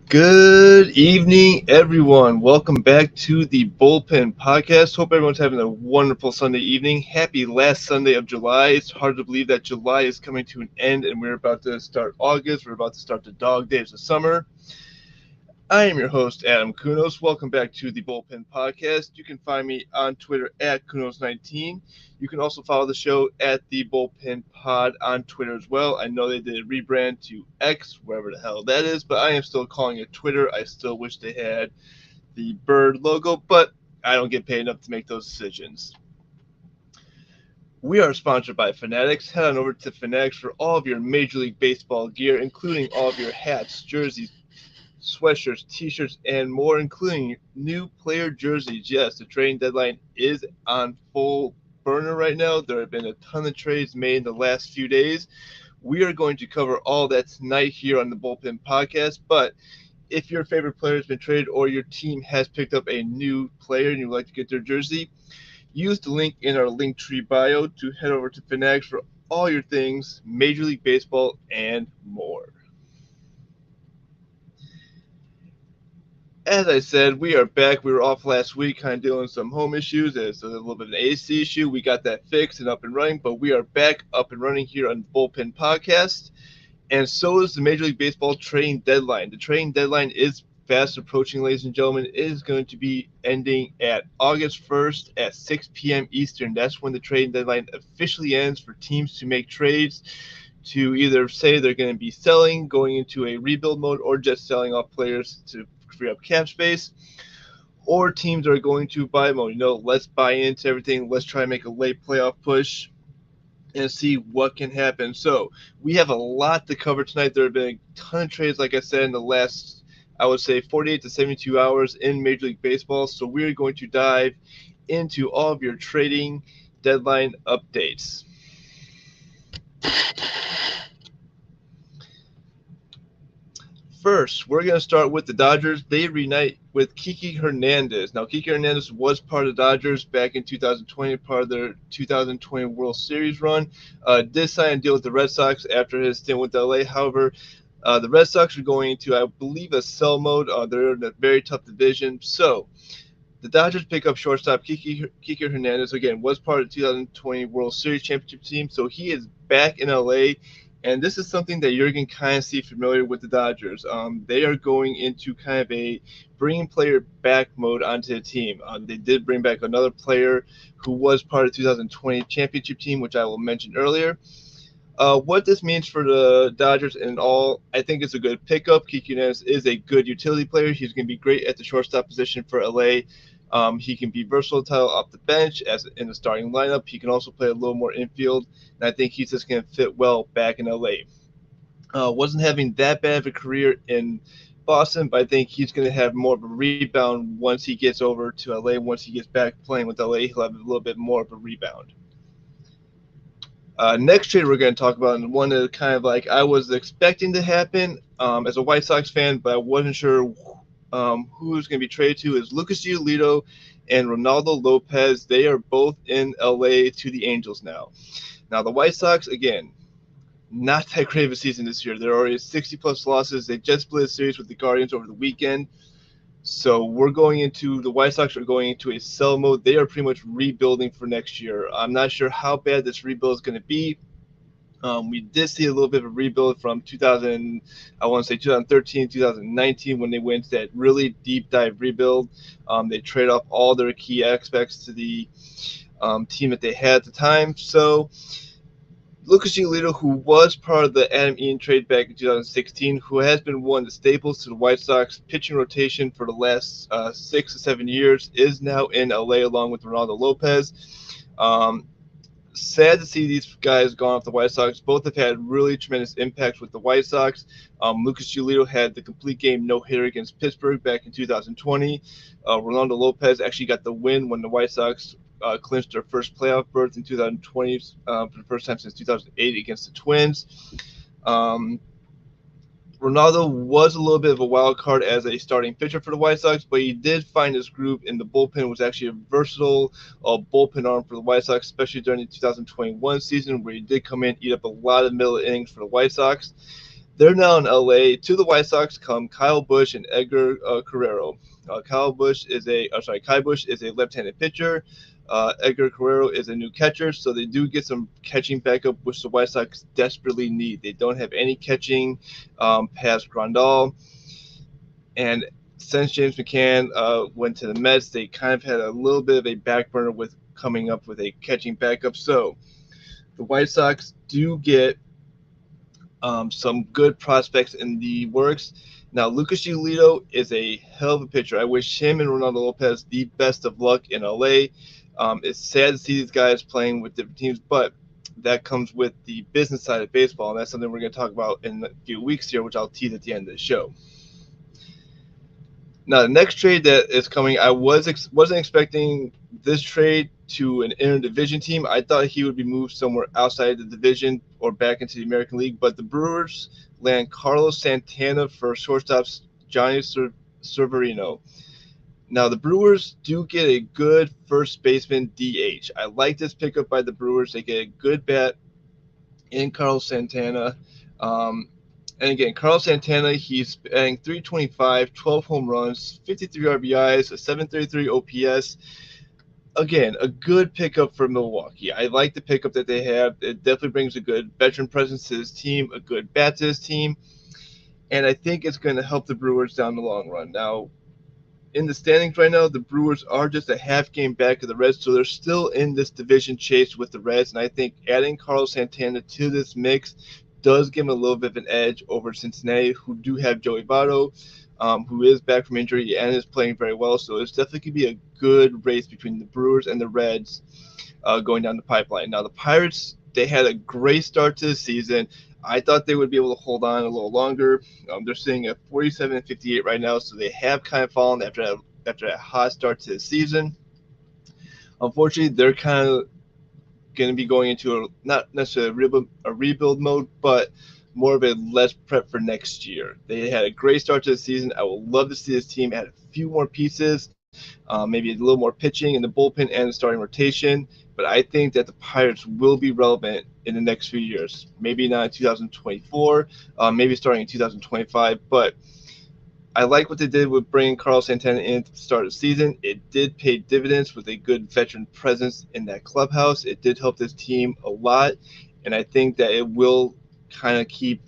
Good evening, everyone. Welcome back to the Bullpen Podcast. Hope everyone's having a wonderful Sunday evening. Happy last Sunday of July. It's hard to believe that July is coming to an end and we're about to start August. We're about to start the dog days of summer. I am your host, Adam Kunos. Welcome back to the Bullpen Podcast. You can find me on Twitter at Kunos19. You can also follow the show at the Bullpen Pod on Twitter as well. I know they did a rebrand to X, wherever the hell that is, but I am still calling it Twitter. I still wish they had the bird logo, but I don't get paid enough to make those decisions. We are sponsored by Fanatics. Head on over to Fanatics for all of your Major League Baseball gear, including all of your hats, jerseys, sweatshirts, t-shirts, and more, including new player jerseys. Yes, the trading deadline is on full burner right now. There have been a ton of trades made in the last few days. We are going to cover all that tonight here on the Bullpen Podcast, but if your favorite player has been traded or your team has picked up a new player and you'd like to get their jersey, use the link in our Linktree bio to head over to Fanatics for all your things Major League Baseball and more. As I said, we are back. We were off last week, kind of dealing with some home issues. It's a little bit of an AC issue. We got that fixed and up and running, but we are back up and running here on the Bullpen Podcast. And so is the Major League Baseball trading deadline. The trading deadline is fast approaching, ladies and gentlemen. It is going to be ending at August 1st at 6 p.m. Eastern. That's when the trading deadline officially ends for teams to make trades, to either say they're going to be selling, going into a rebuild mode, or just selling off players to free up cap space, or teams are going to buy mode. Let's buy into everything. Let's try and make a late playoff push and see what can happen. So we have a lot to cover tonight. There have been a ton of trades, like I said, in the last, I would say, 48 to 72 hours in Major League Baseball. So we're going to dive into all of your trading deadline updates. First, we're going to start with the Dodgers. They reunite with Kiki Hernandez. Now, Kiki Hernandez was part of the Dodgers back in 2020, part of their 2020 World Series run. Did sign a deal with the Red Sox after his stint with LA. However, the Red Sox are going into, I believe, a sell mode. They're in a very tough division. So the Dodgers pick up shortstop Kiki Hernandez. Again, was part of the 2020 World Series championship team. So he is back in LA. And this is something that you're going to kind of see familiar with the Dodgers. They are going into kind of a bringing player back mode onto the team. They did bring back another player who was part of the 2020 championship team, which I will mention earlier. What this means for the Dodgers and all, I think it's a good pickup. Kiki Hernandez is a good utility player. He's going to be great at the shortstop position for LA. He can be versatile off the bench as in the starting lineup. He can also play a little more infield, and I think he's just going to fit well back in LA. Wasn't having that bad of a career in Boston, but I think he's going to have more of a rebound once he gets over to LA. Once he gets back playing with LA, he'll have a little bit more of a rebound. Next trade we're going to talk about, and one that kind of like I was expecting to happen as a White Sox fan, but I wasn't sure who's going to be traded to, is Lucas Giolito and Ronaldo Lopez. They are both in LA to the Angels now. Now, the White Sox, again, not that great of a season this year. They're already 60-plus losses. They just split a series with the Guardians over the weekend. So the White Sox are going into a sell mode. They are pretty much rebuilding for next year. I'm not sure how bad this rebuild is going to be. We did see a little bit of a rebuild from 2013, 2019, when they went that really deep dive rebuild. They trade off all their key aspects to the team that they had at the time. So Lucas Giolito, who was part of the Adam Eaton trade back in 2016, who has been one of the staples to the White Sox pitching rotation for the last 6 to 7 years, is now in LA along with Ronaldo Lopez. Sad to see these guys gone off the White Sox. Both have had really tremendous impacts with the White Sox. Lucas Giolito had the complete game no-hitter against Pittsburgh back in 2020. Ronaldo Lopez actually got the win when the White Sox clinched their first playoff berth in 2020 for the first time since 2008 against the Twins. Ronaldo was a little bit of a wild card as a starting pitcher for the White Sox, but he did find his groove in the bullpen. Was actually a versatile bullpen arm for the White Sox, especially during the 2021 season, where he did come in, eat up a lot of middle innings for the White Sox. They're now in LA. To the White Sox come Kyle Busch and Edgar Carrero. Kyle Busch is a left-handed pitcher. Edgar Carrero is a new catcher, so they do get some catching backup, which the White Sox desperately need. They don't have any catching past Grandal, and since James McCann went to the Mets, they kind of had a little bit of a back burner with coming up with a catching backup. So the White Sox do get some good prospects in the works. Now, Lucas Giolito is a hell of a pitcher. I wish him and Ronaldo Lopez the best of luck in LA. It's sad to see these guys playing with different teams, but that comes with the business side of baseball, and that's something we're going to talk about in a few weeks here, which I'll tease at the end of the show. Now, the next trade that is coming, I wasn't expecting this trade to an interdivision team. I thought he would be moved somewhere outside the division or back into the American League, but the Brewers land Carlos Santana for shortstop Johnny Severino. Now, the Brewers do get a good first baseman DH. I like this pickup by the Brewers. They get a good bat in Carlos Santana. And again, Carlos Santana, he's batting 325, 12 home runs, 53 RBIs, a 733 OPS. Again, a good pickup for Milwaukee. I like the pickup that they have. It definitely brings a good veteran presence to his team, a good bat to his team, and I think it's going to help the Brewers down the long run. Now, in the standings right now, the Brewers are just a half game back of the Reds, so they're still in this division chase with the Reds, and I think adding Carlos Santana to this mix does give him a little bit of an edge over Cincinnati, who do have Joey Votto, who is back from injury and is playing very well. So it's definitely going to be a good race between the Brewers and the Reds going down the pipeline. Now, the Pirates, they had a great start to the season. I thought they would be able to hold on a little longer. They're sitting at 47-58 right now, so they have kind of fallen after a hot start to the season. Unfortunately, they're kind of going to be going into not necessarily a rebuild mode, but more of a less prep for next year. They had a great start to the season. I would love to see this team add a few more pieces, maybe a little more pitching in the bullpen and the starting rotation. But I think that the Pirates will be relevant in the next few years. Maybe not in 2024, maybe starting in 2025. But I like what they did with bringing Carlos Santana in to start the season. It did pay dividends with a good veteran presence in that clubhouse. It did help this team a lot, and I think that it will kind of keep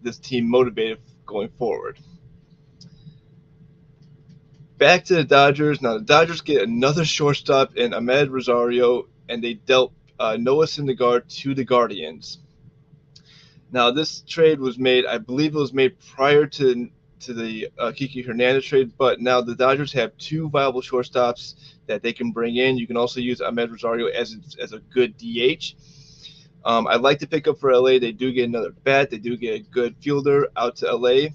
this team motivated going forward. Back to the Dodgers. Now, the Dodgers get another shortstop in Ahmed Rosario, and they dealt Noah Syndergaard to the Guardians. Now, this trade was made, I believe it was made prior to the Kiki Hernandez trade, but now the Dodgers have two viable shortstops that they can bring in. You can also use Ahmed Rosario as a good DH. I'd like to pick up for LA. They do get another bat. They do get a good fielder out to LA.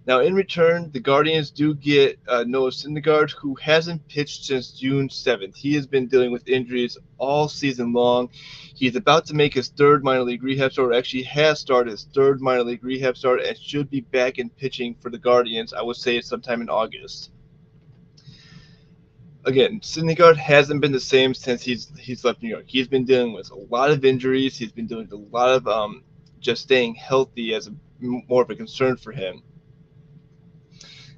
Now, in return, the Guardians do get Noah Syndergaard, who hasn't pitched since June 7th. He has been dealing with injuries all season long. He's about to make his third minor league rehab start, or actually has started his third minor league rehab start, and should be back in pitching for the Guardians. I would say sometime in August. Again, Syndergaard hasn't been the same since he's left New York. He's been dealing with a lot of injuries. He's been doing a lot of just staying healthy as more of a concern for him.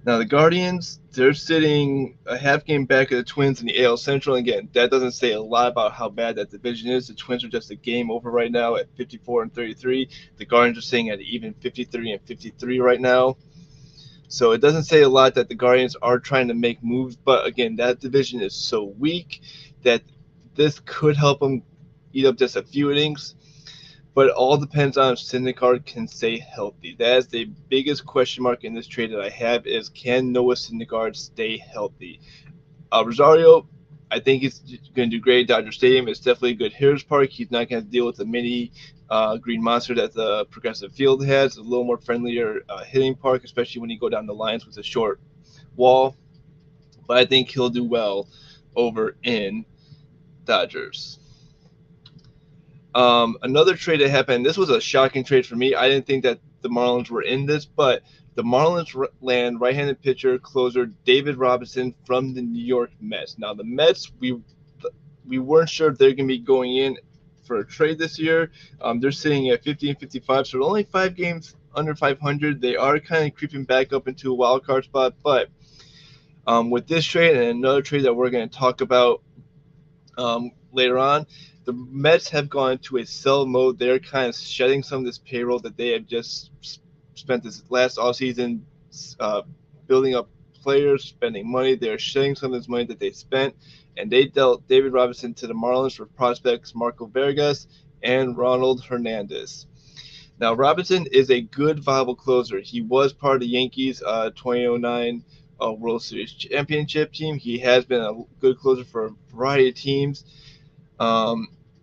Now, the Guardians, they're sitting a half game back of the Twins in the AL Central. And again, that doesn't say a lot about how bad that division is. The Twins are just a game over right now at 54-33. The Guardians are sitting at even 53-53 right now. So it doesn't say a lot that the Guardians are trying to make moves. But again, that division is so weak that this could help them eat up just a few innings. But it all depends on if Syndergaard can stay healthy. That is the biggest question mark in this trade that I have is, can Noah Syndergaard stay healthy? Rosario, I think he's going to do great at Dodger Stadium. It's definitely a good hitter's park. He's not going to deal with the mini green monster that the Progressive Field has. It's a little more friendlier hitting park, especially when you go down the lines with a short wall. But I think he'll do well over in Dodgers. Another trade that happened, this was a shocking trade for me. I didn't think that the Marlins were in this, but the Marlins land right-handed pitcher closer David Robinson from the New York Mets. Now, the Mets, we weren't sure if they're going to be going in for a trade this year. They're sitting at 50-55, so they're only 5 games under 500. They are kind of creeping back up into a wild card spot, but with this trade and another trade that we're going to talk about later on, the Mets have gone into a sell mode. They're kind of shedding some of this payroll that they have just spent this last offseason building up players, spending money. They're shedding some of this money that they spent, and they dealt David Robinson to the Marlins for prospects Marco Vargas and Ronald Hernandez. Now, Robinson is a good, viable closer. He was part of the Yankees 2009 World Series championship team. He has been a good closer for a variety of teams.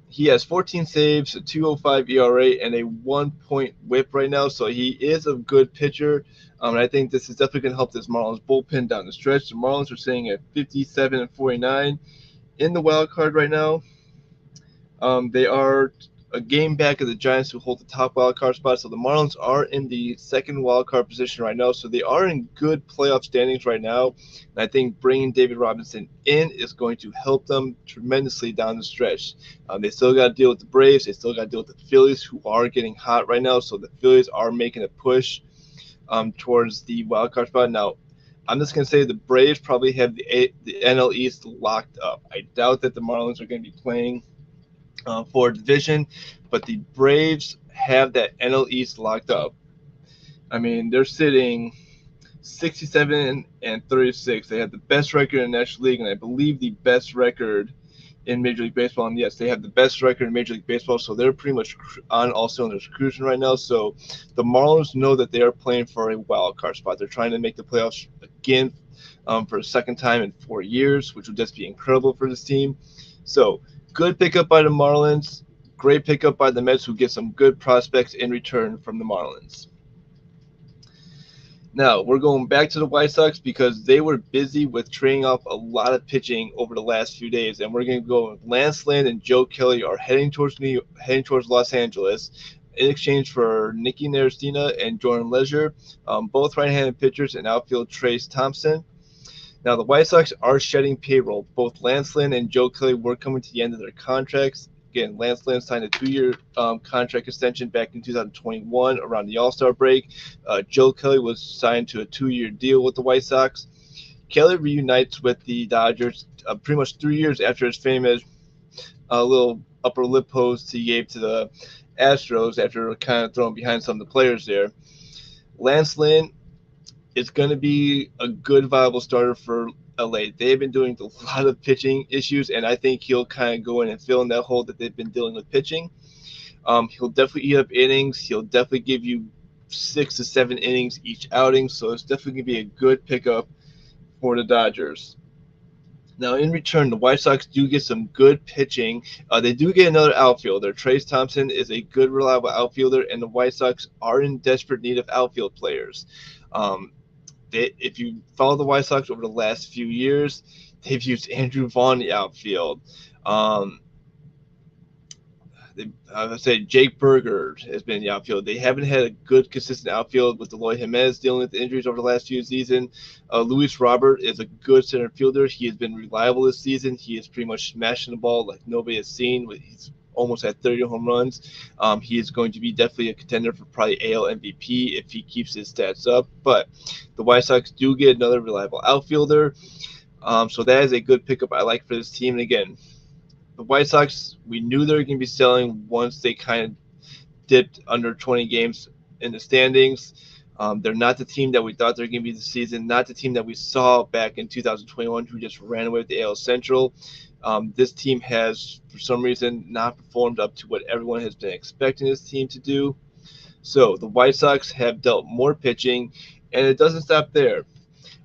He has 14 saves, a 2.05 ERA, and a 1-point WHIP right now. So he is a good pitcher. And I think this is definitely going to help this Marlins bullpen down the stretch. The Marlins are sitting at 57-49 in the wild card right now. They are a game back of the Giants, who hold the top wild card spot. So the Marlins are in the second wild card position right now. So they are in good playoff standings right now. And I think bringing David Robinson in is going to help them tremendously down the stretch. They still got to deal with the Braves. They still got to deal with the Phillies, who are getting hot right now. So the Phillies are making a push towards the wild card spot. Now, I'm just going to say the Braves probably have the NL East locked up. I doubt that the Marlins are going to be playing for division, but the Braves have that NL East locked up. I mean, they're sitting 67-36. They have the best record in the National League, and I believe the best record in Major League Baseball. And yes, they have the best record in Major League Baseball, so they're pretty much on all cylinders cruising right now. So the Marlins know that they are playing for a wild card spot. They're trying to make the playoffs again for a second time in 4 years, which would just be incredible for this team. So good pickup by the Marlins. Great pickup by the Mets, who get some good prospects in return from the Marlins. Now, we're going back to the White Sox because they were busy with trading off a lot of pitching over the last few days. And we're going to go with Lance Lynn and Joe Kelly are heading towards Los Angeles in exchange for Nicky Narastina and Jordan Leisure, both right-handed pitchers, and outfield Trace Thompson. Now, the White Sox are shedding payroll. Both Lance Lynn and Joe Kelly were coming to the end of their contracts. Again, Lance Lynn signed a 2-year contract extension back in 2021 around the All-Star break. Joe Kelly was signed to a 2-year deal with the White Sox. Kelly reunites with the Dodgers pretty much 3 years after his famous little upper lip post he gave to the Astros after kind of throwing behind some of the players there. Lance Lynn is going to be a good, viable starter for LA. They've been doing a lot of pitching issues, and I think he'll kind of go in and fill in that hole that they've been dealing with pitching. He'll definitely eat up innings. He'll definitely give you 6 to 7 innings each outing, so it's definitely going to be a good pickup for the Dodgers. Now, in return, the White Sox do get some good pitching. They do get another outfielder. Trace Thompson is a good, reliable outfielder, and the White Sox are in desperate need of outfield players. If you follow the White Sox over the last few years, they've used Andrew Vaughn in the outfield. I would say Jake Berger has been in the outfield. They haven't had a good, consistent outfield with Eloy Jimenez dealing with injuries over the last few seasons. Luis Robert is a good center fielder. He has been reliable this season. He is pretty much smashing the ball like nobody has seen. He's almost at 30 home runs. He is going to be definitely a contender for probably AL MVP if he keeps his stats up. But the White Sox do get another reliable outfielder. So that is a good pickup I like for this team. And again, the White Sox, we knew they were going to be selling once they kind of dipped under 20 games in the standings. They're not the team that we thought they were going to be this season, not the team that we saw back in 2021 who just ran away with the AL Central. This team has, for some reason, not performed up to what everyone has been expecting this team to do. So the White Sox have dealt more pitching, and it doesn't stop there.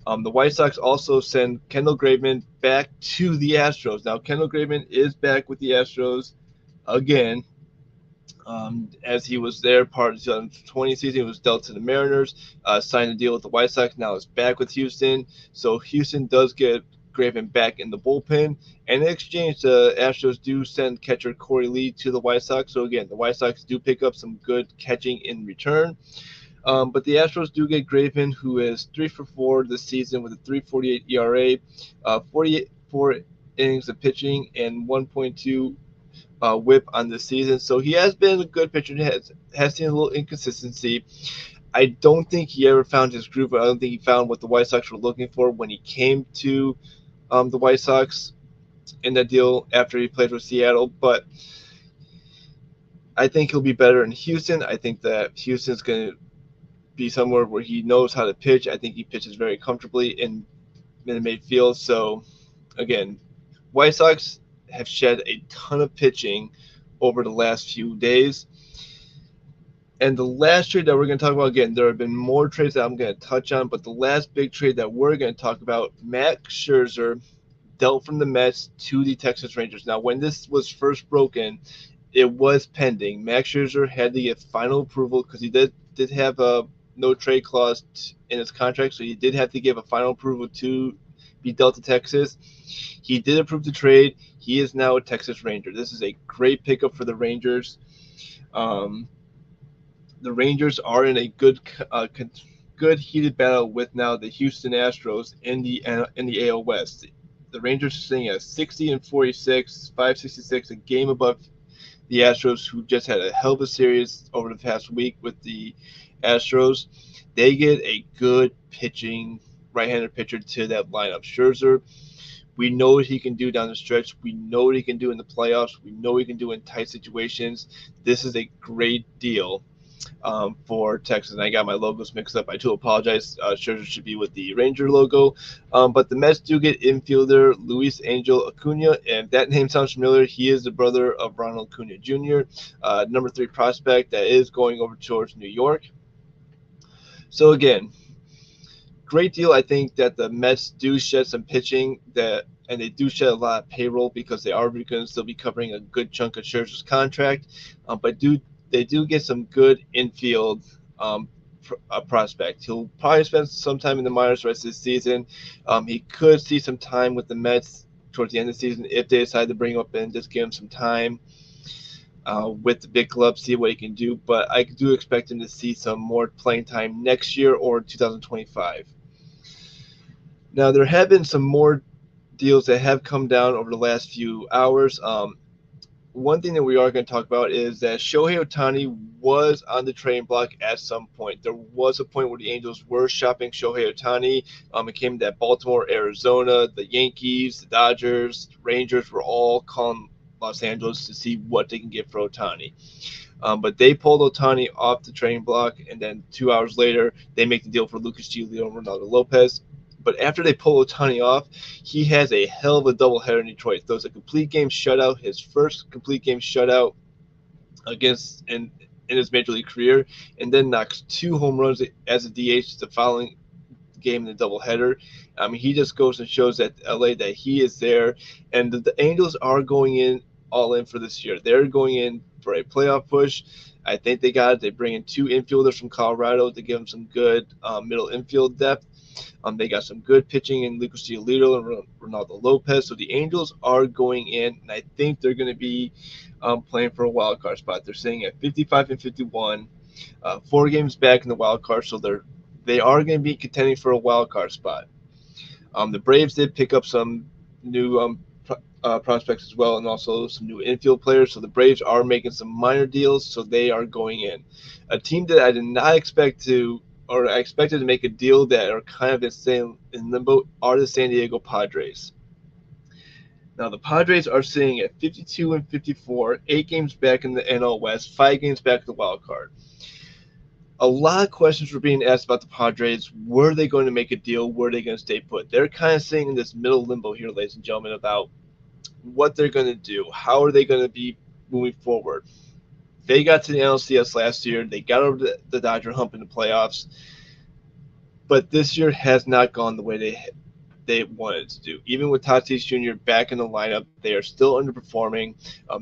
The White Sox also send Kendall Graveman back to the Astros. Now, Kendall Graveman is back with the Astros again. As he was there part of the 2020 season, he was dealt to the Mariners, signed a deal with the White Sox. Now is back with Houston. So Houston does get Graveman back in the bullpen. And in exchange, the Astros do send catcher Corey Lee to the White Sox. So again, the White Sox do pick up some good catching in return. But the Astros do get Graveman, who is 3 for 4 this season with a 3.48 ERA, 44 innings of pitching, and 1.2 whip on this season. So he has been a good pitcher. Has seen a little inconsistency. I don't think he ever found his groove. I don't think he found what the White Sox were looking for when he came to the White Sox in that deal after he played with Seattle. But I think he'll be better in Houston. I think that Houston's going to be somewhere where he knows how to pitch. I think he pitches very comfortably in Minute Maid Field. So, again, White Sox have shed a ton of pitching over the last few days. And the last trade that we're going to talk about, again, there have been more trades that I'm going to touch on, but the last big trade that we're going to talk about, Max Scherzer dealt from the Mets to the Texas Rangers. Now, when this was first broken, it was pending. Max Scherzer had to get final approval because he did have a no trade clause in his contract, so he did have to give a final approval to be dealt to Texas. He did approve the trade. He is now a Texas Ranger. This is a great pickup for the Rangers. The Rangers are in a good heated battle with now the Houston Astros in the AL West. The Rangers are sitting at 60-46, 566, a game above the Astros, who just had a hell of a series over the past week with the Astros. They get a good pitching right-handed pitcher to that lineup. Scherzer, we know what he can do down the stretch. We know what he can do in the playoffs. We know what he can do in tight situations. This is a great deal for Texas. And I got my logos mixed up. I do apologize. Scherzer should be with the Ranger logo. But the Mets do get infielder Luis Angel Acuna, and that name sounds familiar. He is the brother of Ronald Acuna Jr., number 3 prospect that is going over towards New York. So again, great deal. I think that the Mets do shed some pitching and they do shed a lot of payroll because they are going to still be covering a good chunk of Scherzer's contract. But they do get some good infield prospect. He'll probably spend some time in the minors the rest of the season. He could see some time with the Mets towards the end of the season if they decide to bring him up and just give him some time with the big club, see what he can do. But I do expect him to see some more playing time next year or 2025. Now, there have been some more deals that have come down over the last few hours. One thing that we are going to talk about is that Shohei Ohtani was on the trading block at some point. There was a point where the Angels were shopping Shohei Ohtani. It came that Baltimore, Arizona, the Yankees, the Dodgers, the Rangers were all calling Los Angeles to see what they can get for Ohtani. But they pulled Ohtani off the trading block, and then 2 hours later, they make the deal for Lucas Giolito and Ronaldo Lopez. But after they pull Ohtani off, he has a hell of a doubleheader in Detroit. Throws a complete game shutout, his first complete game shutout against in his major league career, and then knocks 2 home runs as a DH the following game in the doubleheader. He just goes and shows at LA that he is there, and the Angels are going in all in for this year. They're going in for a playoff push. I think they got it. They bring in 2 infielders from Colorado to give them some good middle infield depth. They got some good pitching in Lucas Giolito and Ronaldo Lopez. So the Angels are going in, and I think they're going to be playing for a wild card spot. They're sitting at 55-51, 4 games back in the wild card, so they are going to be contending for a wild card spot. The Braves did pick up some new prospects as well, and also some new infield players. So the Braves are making some minor deals, so they are going in. A team that I did not expect to, or I expected to make a deal that are kind of in limbo, are the San Diego Padres. Now, the Padres are sitting at 52-54, 8 games back in the NL West, 5 games back in the wild card. A lot of questions were being asked about the Padres. Were they going to make a deal? Were they going to stay put? They're kind of sitting in this middle limbo here, ladies and gentlemen, about what they're going to do. How are they going to be moving forward? They got to the NLCS last year. They got over the Dodger hump in the playoffs. But this year has not gone the way they wanted to do. Even with Tatis Jr. back in the lineup, they are still underperforming.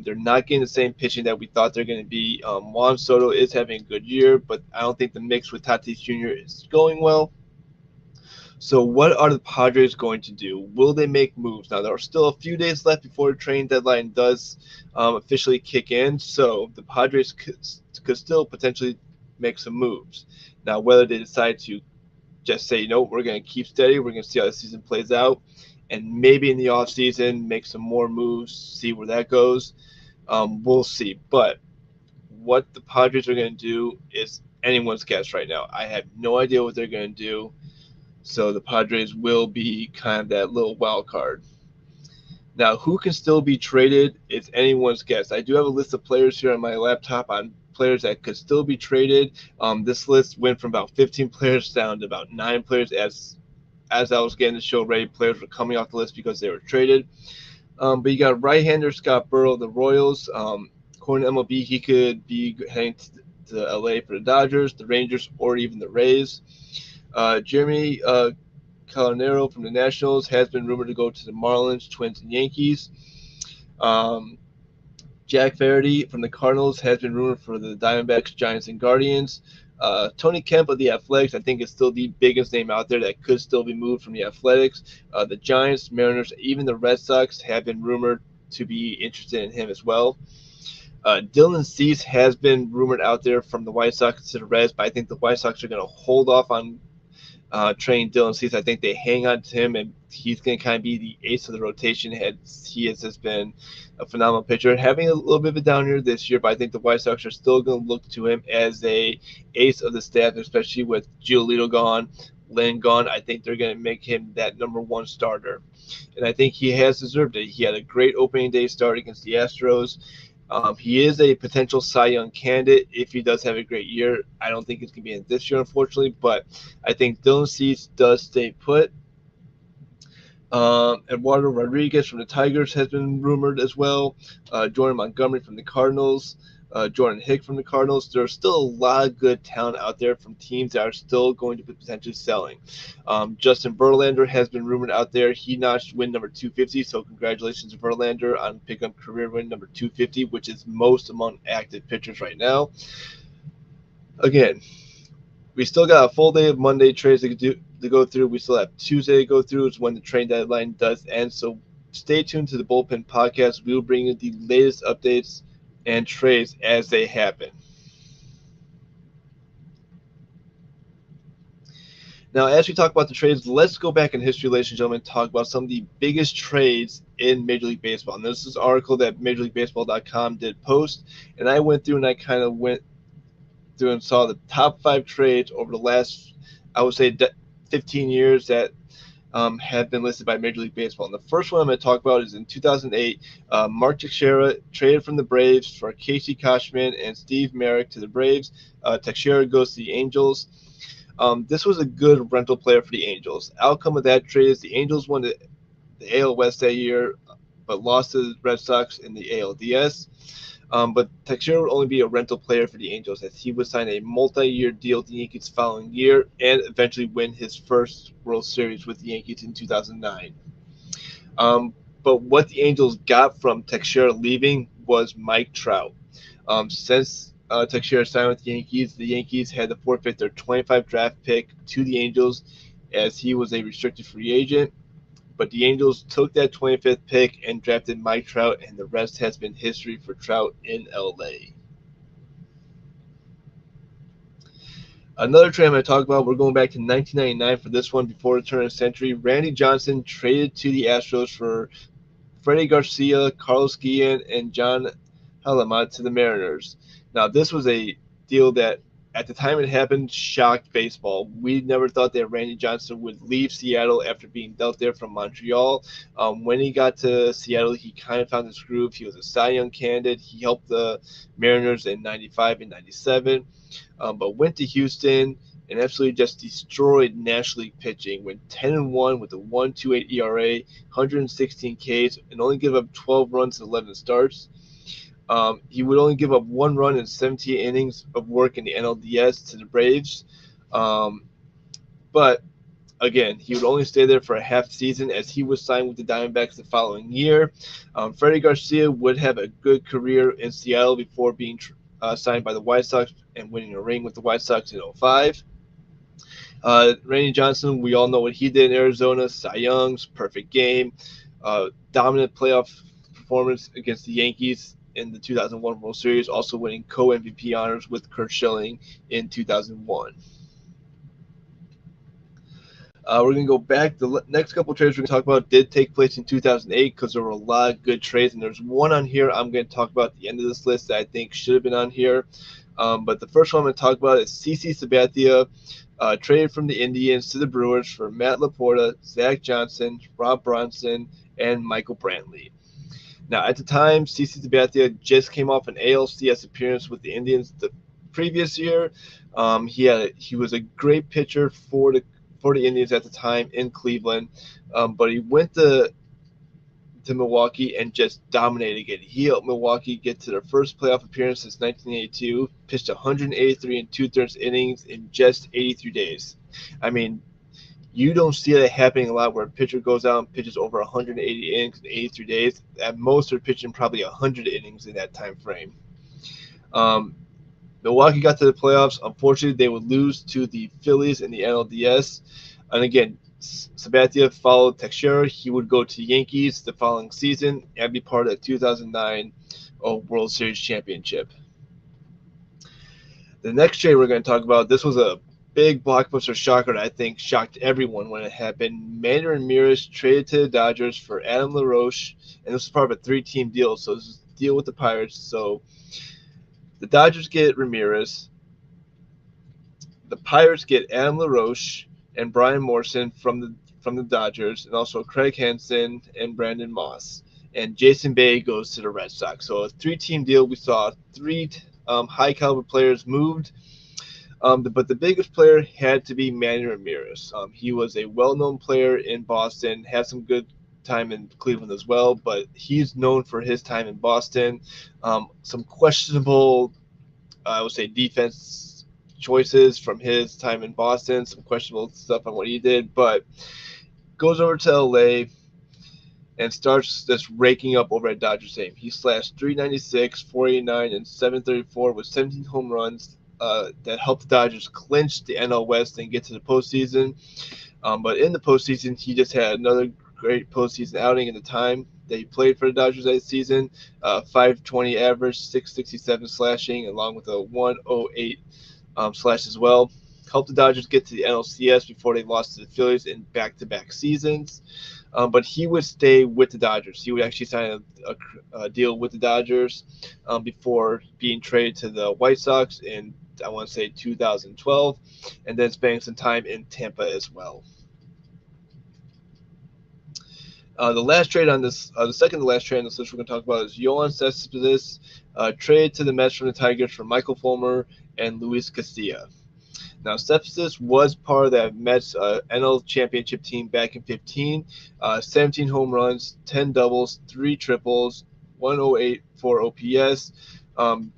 They're not getting the same pitching that we thought they're going to be. Juan Soto is having a good year, but I don't think the mix with Tatis Jr. is going well. So what are the Padres going to do? Will they make moves? Now, there are still a few days left before the trading deadline does officially kick in, so the Padres could still potentially make some moves. Now, whether they decide to just say, we're going to keep steady, we're going to see how the season plays out, and maybe in the offseason make some more moves, see where that goes. We'll see. But what the Padres are going to do is anyone's guess right now. I have no idea what they're going to do. So the Padres will be kind of that little wild card. Now, who can still be traded is anyone's guess. I do have a list of players here on my laptop on players that could still be traded. This list went from about 15 players down to about 9 players as I was getting the show ready. Players were coming off the list because they were traded. But you got right-hander Scott Burrow, the Royals. According to MLB, he could be heading to LA for the Dodgers, the Rangers, or even the Rays. Jeremy Colonero from the Nationals has been rumored to go to the Marlins, Twins, and Yankees. Jack Flaherty from the Cardinals has been rumored for the Diamondbacks, Giants, and Guardians. Tony Kemp of the Athletics, I think, is still the biggest name out there that could still be moved from the Athletics. The Giants, Mariners, even the Red Sox have been rumored to be interested in him as well. Dylan Cease has been rumored out there from the White Sox to the Reds, but I think the White Sox are going to hold off on trading Dylan Cease. I think they hang on to him, and he's going to kind of be the ace of the rotation. He has just been a phenomenal pitcher, having a little bit of a down year this year, but I think the White Sox are still going to look to him as a ace of the staff, especially with Giolito gone, Lynn gone. I think they're going to make him that number one starter, and I think he has deserved it. He had a great opening day start against the Astros. He is a potential Cy Young candidate if he does have a great year. I don't think it's going to be in this year, unfortunately, but I think Dylan Cease does stay put. Eduardo Rodriguez from the Tigers has been rumored as well. Jordan Montgomery from the Cardinals. Jordan Hick from the Cardinals. There's still a lot of good talent out there from teams that are still going to be potentially selling. Justin Verlander has been rumored out there. He notched win number 250, so congratulations to Verlander on picking up career win number 250, which is most among active pitchers right now. Again, we still got a full day of Monday trades to go through. We still have Tuesday to go through. Is when the trade deadline does end. So stay tuned to the Bullpen Podcast. We will bring you the latest updates and trades as they happen. Now, as we talk about the trades, let's go back in history, ladies and gentlemen, and talk about some of the biggest trades in Major League Baseball. And this is an article that MajorLeagueBaseball.com did post, and I went through and I kind of went through and saw the top 5 trades over the last, I would say, 15 years that have been listed by Major League Baseball. And the first one I'm going to talk about is in 2008. Mark Teixeira traded from the Braves for Casey Koshman and Steve Merrick to the Braves. Teixeira goes to the Angels. This was a good rental player for the Angels. Outcome of that trade is the Angels won the AL West that year, but lost to the Red Sox in the ALDS. But Teixeira would only be a rental player for the Angels, as he would sign a multi-year deal with the Yankees following year and eventually win his first World Series with the Yankees in 2009. But what the Angels got from Teixeira leaving was Mike Trout. Since Teixeira signed with the Yankees had to forfeit their 25 draft pick to the Angels, as he was a restricted free agent. But the Angels took that 25th pick and drafted Mike Trout, and the rest has been history for Trout in LA. Another trade I'm going to talk about, we're going back to 1999 for this one, before the turn of the century. Randy Johnson traded to the Astros for Freddie Garcia, Carlos Guillen, and John Helamat to the Mariners. Now, this was a deal that, at the time it happened, shocked baseball. We never thought that Randy Johnson would leave Seattle after being dealt there from Montreal. When he got to Seattle, he kind of found his groove. He was a Cy Young candidate. He helped the Mariners in 95 and 97, but went to Houston and absolutely just destroyed National League pitching. Went 10-1 with a 1.28 ERA, 116 Ks, and only give up 12 runs in 11 starts. He would only give up 1 run in 17 innings of work in the NLDS to the Braves. But, again, he would only stay there for a half season, as he was signed with the Diamondbacks the following year. Freddie Garcia would have a good career in Seattle before being signed by the White Sox and winning a ring with the White Sox in 2005. Randy Johnson, we all know what he did in Arizona. Cy Young's perfect game. Dominant playoff performance against the Yankees in the 2001 World Series, also winning co-MVP honors with Curt Schilling in 2001. We're going to go back. The next couple of trades we're going to talk about did take place in 2008 because there were a lot of good trades, and there's one on here I'm going to talk about at the end of this list that I think should have been on here. But the first one I'm going to talk about is CC Sabathia, traded from the Indians to the Brewers for Matt Laporta, Zach Johnson, Rob Bronson, and Michael Brantley. Now, at the time, CC Sabathia just came off an ALCS appearance with the Indians the previous year. He was a great pitcher for the Indians at the time in Cleveland, but he went to Milwaukee and just dominated again. He helped Milwaukee get to their first playoff appearance since 1982, pitched 183 and two-thirds innings in just 83 days. I mean, you don't see that happening a lot where a pitcher goes out and pitches over 180 innings in 83 days. At most, they're pitching probably 100 innings in that time frame. Milwaukee got to the playoffs. Unfortunately, they would lose to the Phillies in the NLDS. And again, Sabathia followed Teixeira. He would go to Yankees the following season and be part of the 2009 World Series championship. The next trade we're going to talk about, this was a big blockbuster shocker that I think shocked everyone when it happened. Manny Ramirez traded to the Dodgers for Adam LaRoche, and this was part of a three-team deal. So this is a deal with the Pirates. So the Dodgers get Ramirez, the Pirates get Adam LaRoche and Brian Morrison from the Dodgers, and also Craig Hansen and Brandon Moss. And Jason Bay goes to the Red Sox. So a three-team deal. We saw three high-caliber players moved. But the biggest player had to be Manny Ramirez. He was a well-known player in Boston, had some good time in Cleveland as well, but he's known for his time in Boston. Some questionable, I would say, defense choices from his time in Boston, some questionable stuff on what he did, but goes over to LA and starts just raking up over at Dodger Stadium. He slashed 396, 489, and 734 with 17 home runs. That helped the Dodgers clinch the NL West and get to the postseason. But in the postseason, he just had another great postseason outing in the time that he played for the Dodgers that season. 520 average, 667 slashing, along with a 108 slash as well. Helped the Dodgers get to the NLCS before they lost to the Phillies in back-to-back seasons. But he would stay with the Dodgers. He would actually sign a deal with the Dodgers before being traded to the White Sox in, I want to say, 2012, and then spending some time in Tampa as well. The last trade on this, the second to last trade on this list we're going to talk about is Yohan Cespedes, traded to the Mets from the Tigers for Michael Fulmer and Luis Castilla. Now, Cespedes was part of that Mets NL championship team back in 15. 17 home runs, 10 doubles, 3 triples, 108 for OPS.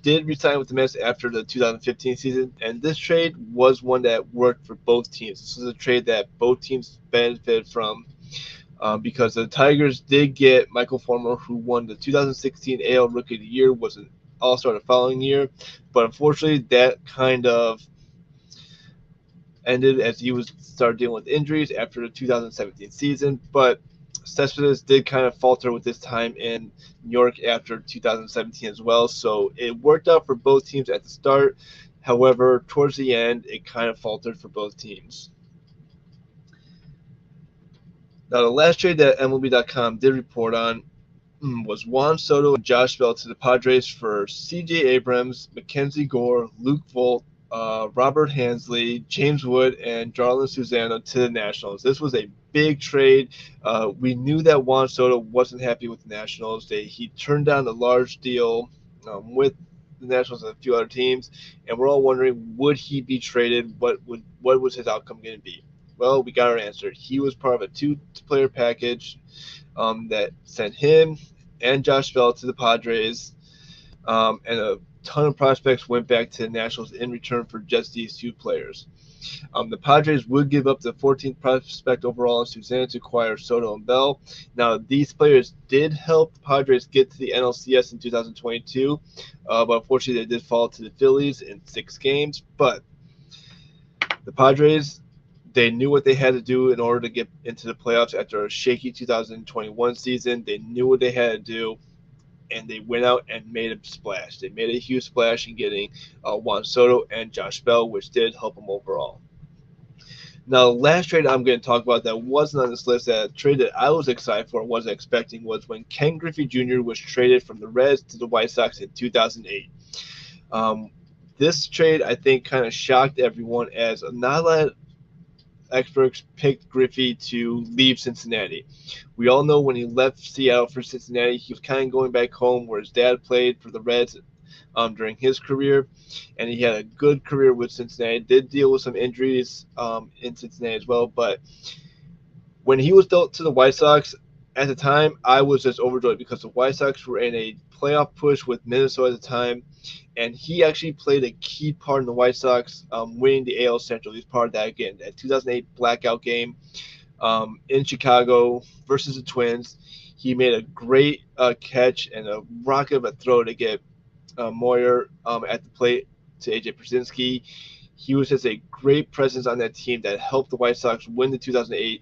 Did resign with the Mets after the 2015 season, and this trade was one that worked for both teams. This was a trade that both teams benefited from because the Tigers did get Michael Fulmer, who won the 2016 AL Rookie of the Year, was an All-Star the following year, but unfortunately that kind of ended as he started dealing with injuries after the 2017 season. But Cespedes did kind of falter with his time in New York after 2017 as well. So it worked out for both teams at the start. However, towards the end, it kind of faltered for both teams. Now, the last trade that MLB.com did report on was Juan Soto and Josh Bell to the Padres for C.J. Abrams, Mackenzie Gore, Luke Vogt, Robert Hansley, James Wood, and Jarlin Susano to the Nationals. This was a big trade. We knew that Juan Soto wasn't happy with the Nationals. He turned down a large deal with the Nationals and a few other teams, and we're all wondering, would he be traded? What was his outcome going to be? Well, we got our answer. He was part of a 2-player package that sent him and Josh Bell to the Padres, and a ton of prospects went back to the Nationals in return for just these 2 players. The Padres would give up the 14th prospect overall in Susano to acquire Soto and Bell. Now, these players did help the Padres get to the NLCS in 2022, but unfortunately they did fall to the Phillies in 6 games. But the Padres, they knew what they had to do in order to get into the playoffs after a shaky 2021 season. They knew what they had to do, and they went out and made a splash. They made a huge splash in getting Juan Soto and Josh Bell, which did help them overall. Now, the last trade I'm going to talk about that wasn't on this list, that a trade that I was excited for and wasn't expecting, was when Ken Griffey Jr. was traded from the Reds to the White Sox in 2008. This trade, I think, kind of shocked everyone, as not a lot of experts picked Griffey to leave Cincinnati. We all know when he left Seattle for Cincinnati, he was kind of going back home where his dad played for the Reds during his career, and he had a good career with Cincinnati. Did deal with some injuries in Cincinnati as well, but when he was dealt to the White Sox, at the time, I was just overjoyed because the White Sox were in a playoff push with Minnesota at the time, and he actually played a key part in the White Sox winning the AL Central. He's part of that again, that 2008 blackout game in Chicago versus the Twins. He made a great catch and a rocket of a throw to get Moyer at the plate to AJ Przinsky. He was just a great presence on that team that helped the White Sox win the 2008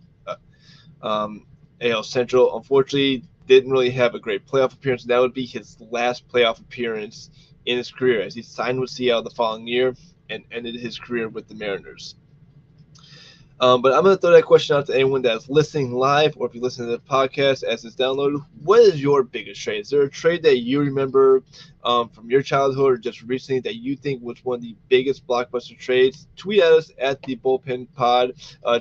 AL Central. Unfortunately, didn't really have a great playoff appearance. That would be his last playoff appearance in his career, as he signed with Seattle the following year and ended his career with the Mariners. But I'm going to throw that question out to anyone that's listening live, or if you listen to the podcast as it's downloaded. What is your biggest trade? Is there a trade that you remember from your childhood or just recently that you think was one of the biggest blockbuster trades? Tweet at us at the Bullpen Pod.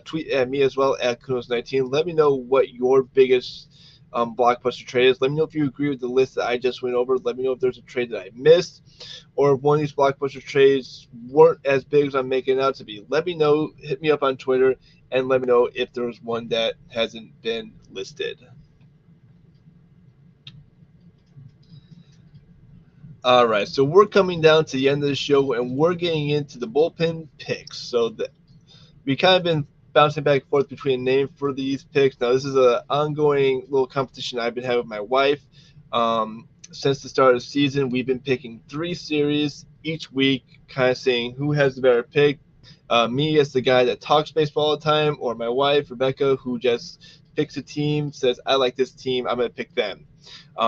Tweet at me as well at Kunos19. Let me know what your biggest blockbuster trade is. Let me know if you agree with the list that I just went over. Let me know if there's a trade that I missed, or if one of these blockbuster trades weren't as big as I'm making it out to be. Let me know. Hit me up on Twitter and let me know if there's one that hasn't been listed. All right, so we're coming down to the end of the show, and we're getting into the bullpen picks. So we kind of been bouncing back and forth between a name for these picks. Now, this is an ongoing little competition I've been having with my wife. Since the start of the season, we've been picking 3 series each week, kind of saying who has the better pick. Me as the guy that talks baseball all the time, or my wife, Rebecca, who just picks a team, says, I like this team, I'm going to pick them.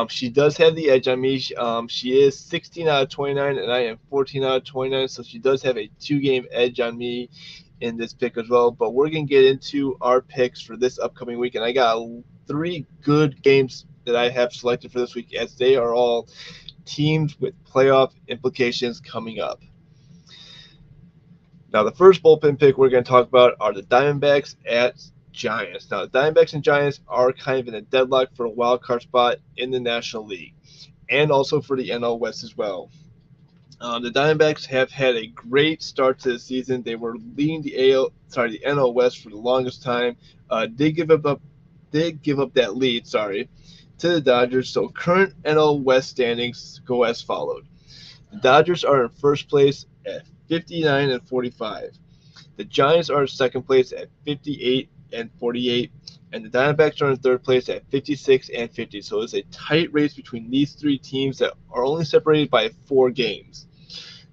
She does have the edge on me. She is 16 out of 29, and I am 14 out of 29, so she does have a 2-game edge on me in this pick as well. But we're going to get into our picks for this upcoming week, and I got 3 good games that I have selected for this week, as they are all teams with playoff implications coming up. Now, the first bullpen pick we're going to talk about are the Diamondbacks at Giants. Now, the Diamondbacks and Giants are kind of in a deadlock for a wild card spot in the National League, and also for the NL West as well. The Diamondbacks have had a great start to the season. They were leading the NL West for the longest time. Did give up that lead, to the Dodgers. So current NL West standings go as followed. The Dodgers are in first place at 59 and 45. The Giants are in second place at 58 and 48, and the Diamondbacks are in third place at 56 and 50. So it's a tight race between these 3 teams that are only separated by 4 games.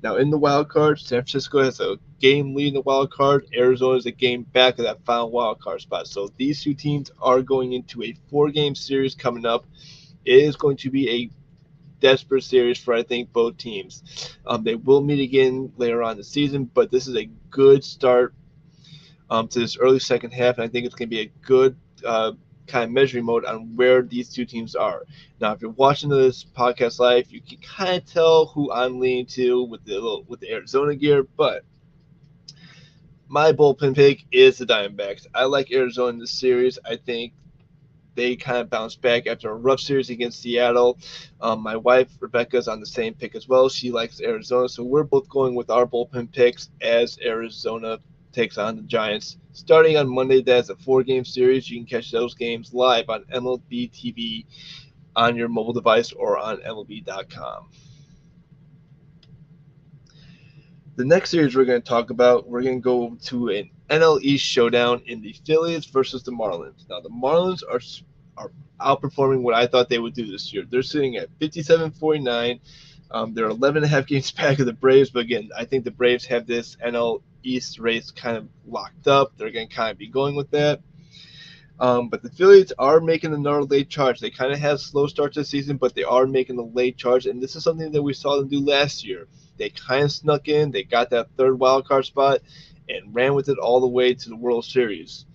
Now, in the wild card, San Francisco has a game lead in the wild card. Arizona is a game back of that final wild card spot. So these 2 teams are going into a 4-game series coming up. It is going to be a desperate series for, I think, both teams. They will meet again later on in the season, but this is a good start to this early second half, and I think it's going to be a good kind of measuring mode on where these 2 teams are. Now, if you're watching this podcast live, you can kind of tell who I'm leaning to with the Arizona gear, but my bullpen pick is the Diamondbacks. I like Arizona in this series. I think they kind of bounced back after a rough series against Seattle. My wife, Rebecca, is on the same pick as well. She likes Arizona, so we're both going with our bullpen picks as Arizona takes on the Giants. Starting on Monday, that's a 4-game series. You can catch those games live on MLB TV on your mobile device or on MLB.com. The next series we're going to talk about, we're going to go to an NL East showdown in the Phillies versus the Marlins. Now, the Marlins are outperforming what I thought they would do this year. They're sitting at 57-49. They're 11.5 games back of the Braves, but again, I think the Braves have this NL East race kind of locked up. They're going to kind of be going with that. But the Phillies are making another late charge. They kind of had a slow start to the season, but they are making a late charge, and this is something that we saw them do last year. They kind of snuck in. They got that 3rd wild card spot, and ran with it all the way to the World Series.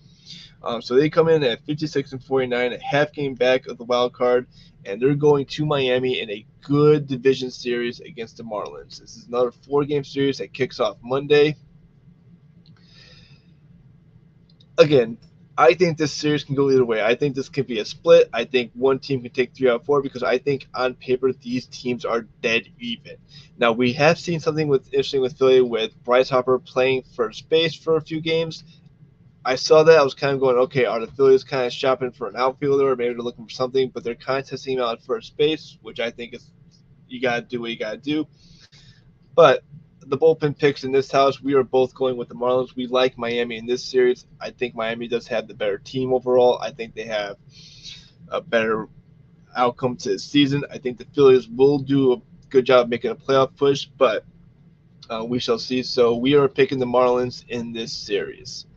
So they come in at 56-49, a half game back of the wild card, and they're going to Miami in a good division series against the Marlins. This is another 4-game series that kicks off Monday. Again, I think this series can go either way. I think this could be a split. I think one team can take 3 out of 4 because I think on paper these teams are dead even. Now, we have seen something interesting with Philly with Bryce Harper playing first base for a few games. I saw that. I was kind of going, okay, are the Phillies kind of shopping for an outfielder, or maybe they're looking for something, but they're kind of testing him out at first base, which I think is you got to do what you got to do. But the bullpen picks in this house, we are both going with the Marlins. We like Miami in this series. I think Miami does have the better team overall. I think they have a better outcome to the season. I think the Phillies will do a good job making a playoff push, but we shall see. So we are picking the Marlins in this series.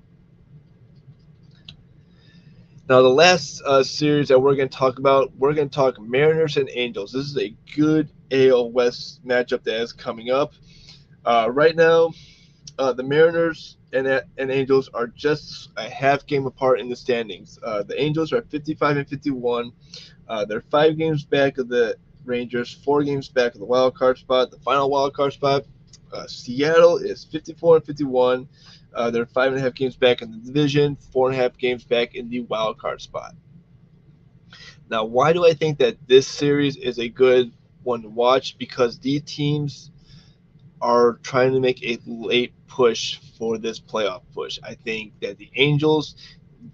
Now, the last series that we're going to talk about, we're going to talk Mariners and Angels. This is a good AL West matchup that is coming up. Right now, the Mariners and Angels are just a half game apart in the standings. The Angels are 55-51. They're 5 games back of the Rangers, 4 games back of the wild card spot. The final wild card spot, Seattle is 54-51. They're 5.5 games back in the division, 4.5 games back in the wild card spot. Now, why do I think that this series is a good one to watch? Because these teams are trying to make a late push for this playoff push. I think that the Angels,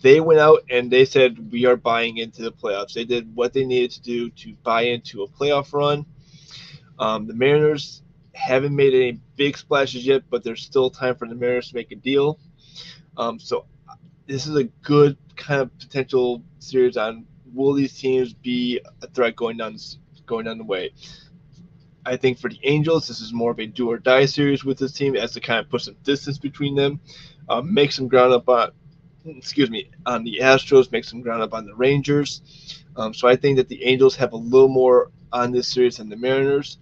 they went out and they said, we are buying into the playoffs. They did what they needed to do to buy into a playoff run. The Mariners haven't made any big splashes yet, but there's still time for the Mariners to make a deal. So this is a good kind of potential series on will these teams be a threat going down the way. I think for the Angels, this is more of a do or die series with this team as to kind of put some distance between them, make some ground up on the Astros, make some ground up on the Rangers. So I think that the Angels have a little more on this series than the Mariners.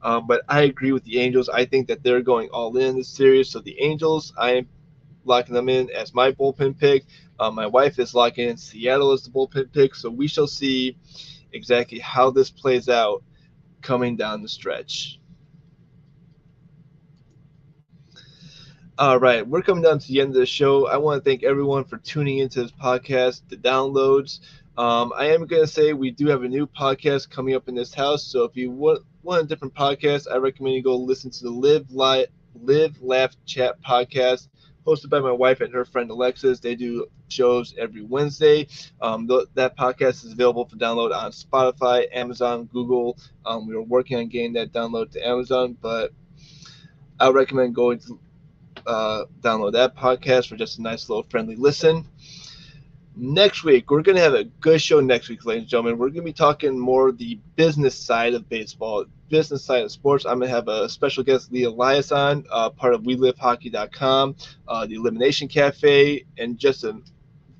But I agree with the Angels. I think that they're going all in this series. So the Angels, I am locking them in as my bullpen pick. My wife is locking in Seattle as the bullpen pick. So we shall see exactly how this plays out coming down the stretch. All right, we're coming down to the end of the show. I want to thank everyone for tuning into this podcast, the downloads. I am going to say we do have a new podcast coming up in this house. So if you want a different podcast, I recommend you go listen to the Live, Laugh, Chat podcast, hosted by my wife and her friend Alexis. They do shows every Wednesday. That podcast is available for download on Spotify, Amazon, Google. We were working on getting that download to Amazon, but I recommend going to download that podcast for just a nice little friendly listen. Next week, we're going to have a good show next week, ladies and gentlemen. We're going to be talking more the business side of baseball, business side of sports. I'm going to have a special guest, Lee Elias, on, part of WeLiveHockey.com, the Elimination Cafe, and just a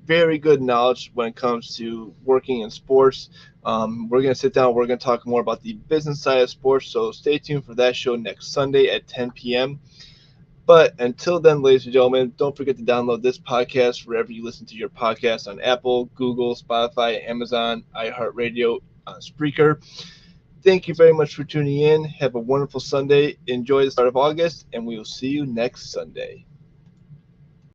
very good knowledge when it comes to working in sports. We're going to sit down. We're going to talk more about the business side of sports, so stay tuned for that show next Sunday at 10 p.m. But until then, ladies and gentlemen, don't forget to download this podcast wherever you listen to your podcast on Apple, Google, Spotify, Amazon, iHeartRadio, Spreaker. Thank you very much for tuning in. Have a wonderful Sunday. Enjoy the start of August, and we will see you next Sunday.